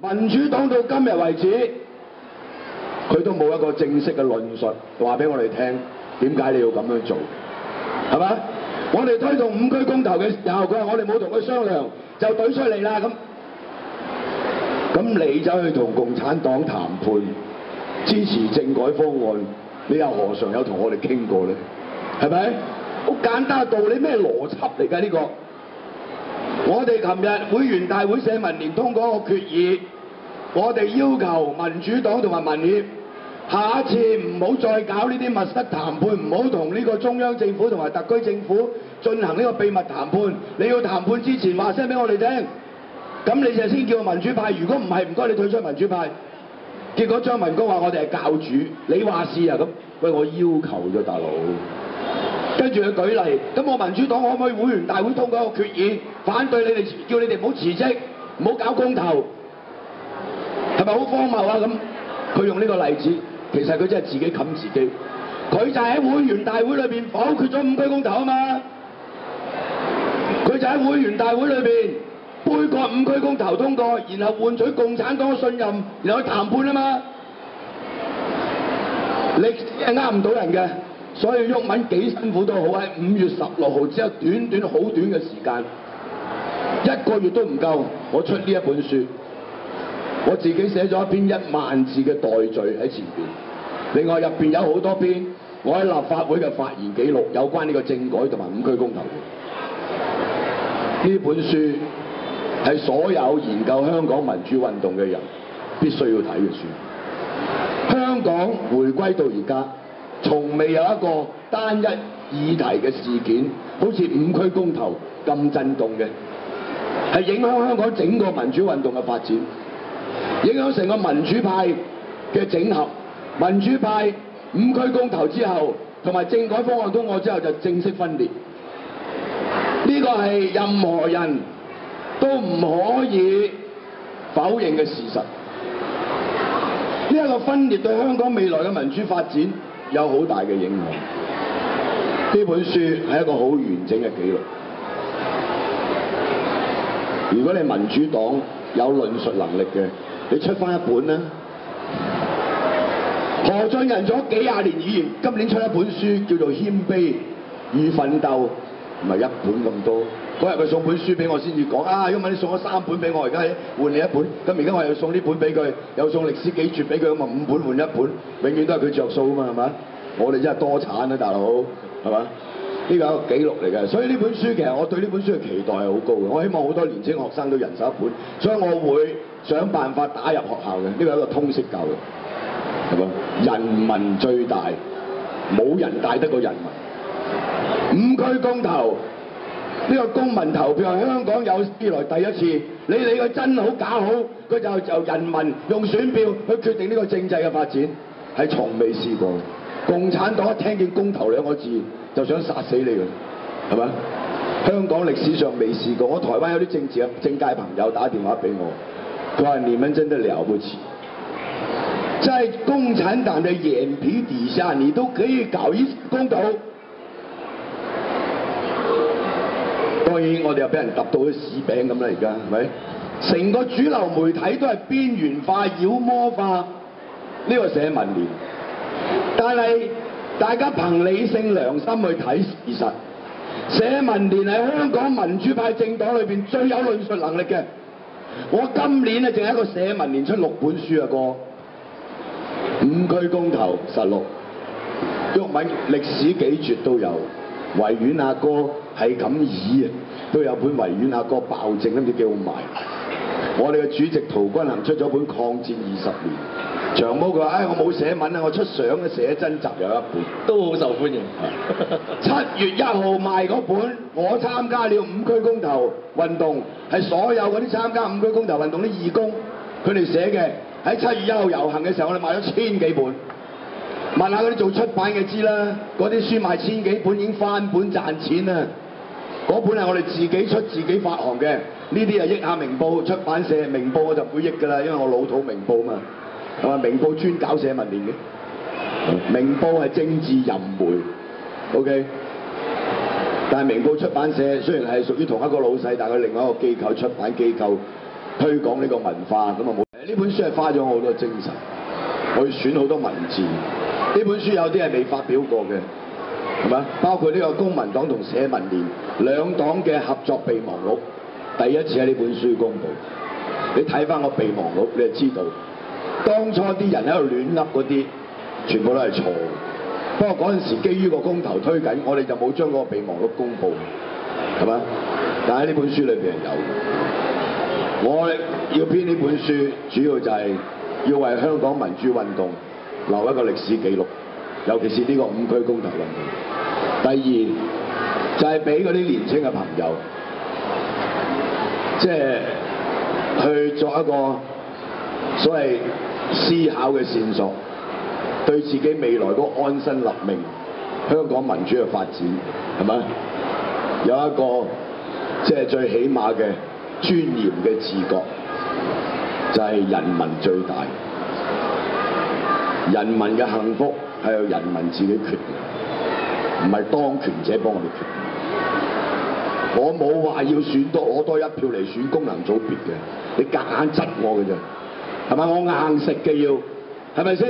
民主黨到今日為止，佢都冇一個正式嘅論述話俾我哋聽點解你要咁樣做，係嘛？我哋推動5區公投嘅時候，佢話我哋冇同佢商量就懟出嚟啦咁你走去同共產黨談判，支持政改方案，你又何嘗有同我哋傾過咧？係咪？好簡單嘅道理，咩邏輯嚟㗎呢個？我哋琴日會員大會社民連通過一個決議，我哋要求民主黨同埋民協下一次唔好再搞呢啲密室談判，唔好同呢個中央政府同埋特區政府進行呢個秘密談判。你要談判之前話聲俾我哋聽，咁你就先叫民主派。如果唔係，唔該你退出民主派。結果張文光話我哋係教主，你話是啊咁？喂，我要求咗大佬。跟住佢舉例，咁我民主黨可唔可以會員大會通過一個決議，反對你哋，叫你哋唔好辭職，唔好搞公投，係咪好荒謬啊？咁佢用呢個例子，其實佢真係自己冚自己。佢就喺會員大會裏邊否決咗5區公投啊嘛，佢就喺會員大會裏邊杯葛5區公投通過，然後換取共產黨嘅信任，然後去談判啊嘛。歷史係呃唔到人嘅。所以毓民幾辛苦都好，喺5月16號只有短好短嘅時間，1個月都唔夠，我出呢一本書，我自己寫咗一篇1萬字嘅代序喺前邊，另外入邊有好多篇我喺立法會嘅發言記錄，有關呢個政改同埋5區公投嘅。呢本書係所有研究香港民主運動嘅人必須要睇嘅書。香港回歸到而家，從未有一個單一議題嘅事件，好似5區公投咁震動嘅，係影響香港整個民主運動嘅發展，影響成個民主派嘅整合。民主派5區公投之後，同埋政改方案通過之後就正式分裂。呢個係任何人都唔可以否認嘅事實。呢一個分裂對香港未來嘅民主發展有好大嘅影響。呢本書係一個好完整嘅記錄。如果你民主黨有論述能力嘅，你出翻一本啦。何俊仁做咗幾廿年議員，今年出一本書叫做《謙卑與奮鬥》，唔係一本咁多。嗰日佢送本書俾我先至講啊，因為你送咗3本俾我，而家換你一本，咁而家我又送呢本俾佢，又送歷史幾絕俾佢，咁啊5本換一本，永遠都係佢着數啊嘛，係咪？我哋真係多產啊，大佬，係嘛？呢個係一個紀錄嚟嘅，所以呢本書其實我對呢本書嘅期待係好高嘅。我希望好多年青學生都人手一本，所以我會想辦法打入學校嘅。呢個係一個通識教育，係嘛？人民最大，冇人大得過人民。5區公投。呢個公民投票係香港有史以來第一次，你理佢真好假好，佢就由人民用選票去決定呢個政制嘅發展，係從未試過。共產黨一聽見公投2個字就想殺死你㗎，係咪？香港歷史上未試過。我台灣有啲政界朋友打電話俾我，佢話你們真的了不起，在共產黨的眼皮底下，你都可以搞一公投。當然，我哋又俾人揼到啲屎餅咁啦，而家係咪？成個主流媒體都係邊緣化、妖魔化呢個社民連。但係大家憑理性良心去睇事實，社民連係香港民主派政黨裏邊最有論述能力嘅。我今年咧淨係一個社民連出6本書啊，哥，5區公投16，毓民歷史幾絕都有，維園阿哥係咁議啊，都有本維園阿哥爆證，都唔知幾好賣。我哋嘅主席陶君行出咗本《抗戰20年》，長毛佢話：唉，我冇寫文啊，我出相嘅寫真集有一本，都好受歡迎。7月1號賣嗰本，我參加了5區公投運動，係所有嗰啲參加5區公投運動啲義工，佢哋寫嘅。喺7月1號遊行嘅時候，我哋賣咗1000幾本。問下嗰啲做出版嘅知啦，嗰啲書賣1000幾本已經翻本賺錢啦。嗰本係我哋自己出自己發行嘅，呢啲係益下明報出版社，明報我就唔會益㗎啦，因為我老土明報嘛，係嘛？明報專搞社民連嘅，明報係政治淫媒 ，OK。但係明報出版社雖然係屬於同一個老細，但係佢另外一個機構出版機構推廣呢個文化，咁啊冇。呢本書係花咗好多精神，我要選好多文字。呢本書有啲係未發表過嘅，係咪？包括呢個公民黨同社民連兩黨嘅合作備忘錄，第一次喺呢本書公佈。你睇翻個備忘錄，你就知道當初啲人喺度亂噏嗰啲，全部都係錯。不過嗰陣時基於個公投推緊，我哋就冇將嗰個備忘錄公佈，係咪？但係呢本書裏邊係有。我要編呢本書，主要就係要為香港民主運動留一個歷史記錄，尤其是呢個5區公投運動。第二就係俾嗰啲年輕嘅朋友，即係去作一個所謂思考嘅線索，對自己未來嗰個安身立命、香港民主嘅發展，係咪有一個即係最起碼嘅尊嚴嘅自覺，就係人民最大，人民嘅幸福係由人民自己決定，唔係當權者幫我哋決定。我冇話要攞多一票嚟選功能組別嘅，你夾硬窒我嘅啫，係咪？我硬食嘅要，係咪先？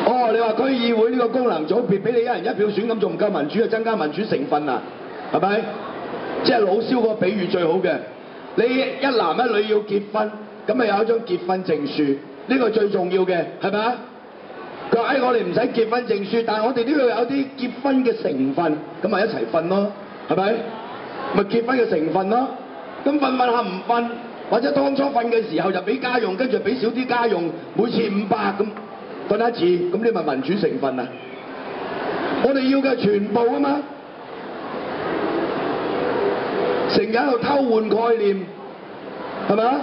哦，你話區議會呢個功能組別俾你一人一票選，咁仲唔夠民主啊？增加民主成分啊？係咪？即係老蕭個比喻最好嘅，你一男一女要結婚，咁咪有一張結婚證書，呢個最重要嘅，係咪啊？佢話：我哋唔使結婚證書，但係我哋呢度有啲結婚嘅成分，咁咪一齊瞓咯，係咪？咪結婚嘅成分咯。咁瞓下唔瞓，或者當初瞓嘅時候就俾家用，跟住俾少啲家用，每次500咁瞓一次，咁你咪民主成分啊？我哋要嘅全部啊嘛。成日喺度偷換概念，係咪啊？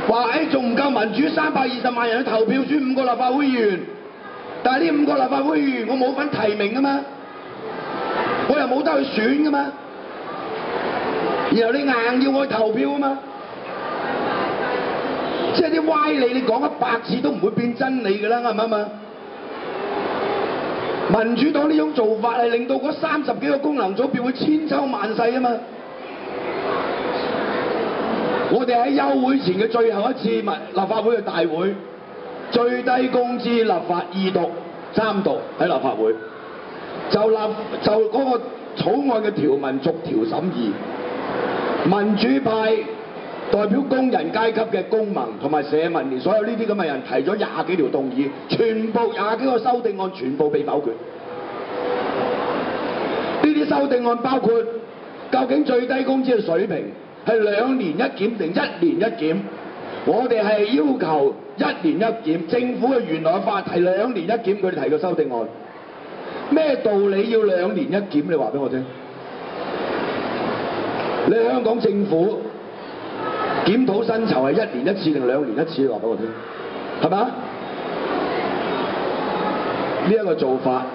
話仲唔夠民主，320萬人去投票選5個立法會議員，但係呢5個立法會議員我冇份提名㗎嘛，我又冇得去選㗎嘛，然後你硬要我去投票啊嘛，即係啲歪理你講100次都唔會變真理㗎啦，啱唔啱啊？民主黨呢種做法係令到嗰30幾個功能組別會千秋萬世啊嘛！我哋喺休會前嘅最後一次立法會嘅大會，最低工資立法2讀3讀喺立法會，就嗰個草案嘅條文逐條審議，民主派代表工人階級嘅公民同埋社民連所有呢啲咁嘅人提咗20幾條動議，全部20幾個修訂案全部被否決。呢啲修訂案包括究竟最低工資嘅水平係2年一檢定1年一檢？我哋係要求1年一檢，政府嘅原來嘅法提2年一檢，佢哋提個修訂案，咩道理要2年一檢？你話俾我聽。你香港政府檢討薪酬係1年一次定2年一次？你話俾我聽，係咪？呢一個做法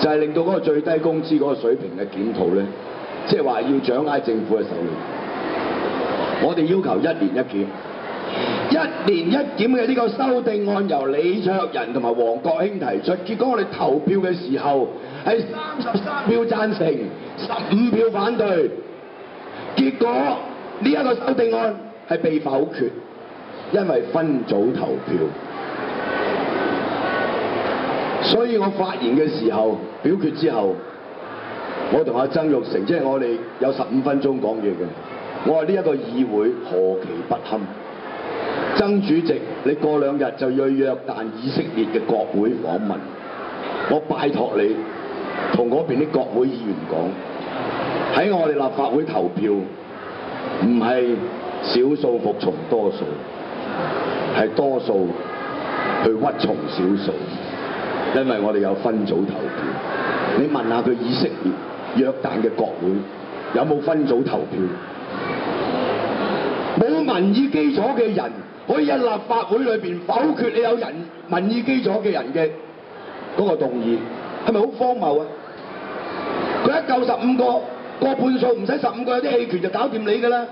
就係令到嗰個最低工資嗰個水平嘅檢討咧，即係話要掌握喺政府嘅手裏。我哋要求1年一檢，1年一檢嘅呢個修訂案由李卓人同埋黃國興提出，結果我哋投票嘅時候係33票贊成，15票反對，結果呢一個修訂案係被否決，因為分組投票。所以我發言嘅時候，表決之後，我同阿曾鈺成，即係我哋有15分鐘講嘢嘅，我話呢一個議會何其不堪！曾主席，你過2日就要去約旦以色列嘅國會訪問，我拜託你同嗰邊啲國會議員講，喺我哋立法會投票唔係少數服從多數，係多數去屈從少數。因為我哋有分組投票，你問下佢以色列、約旦嘅國會有冇分組投票？冇民意基礎嘅人可以喺立法會裏邊否決你有民意基礎嘅人嘅嗰個動議，係咪好荒謬啊？佢一夠15個，過半數唔使15個，有啲棄權就搞掂你㗎啦。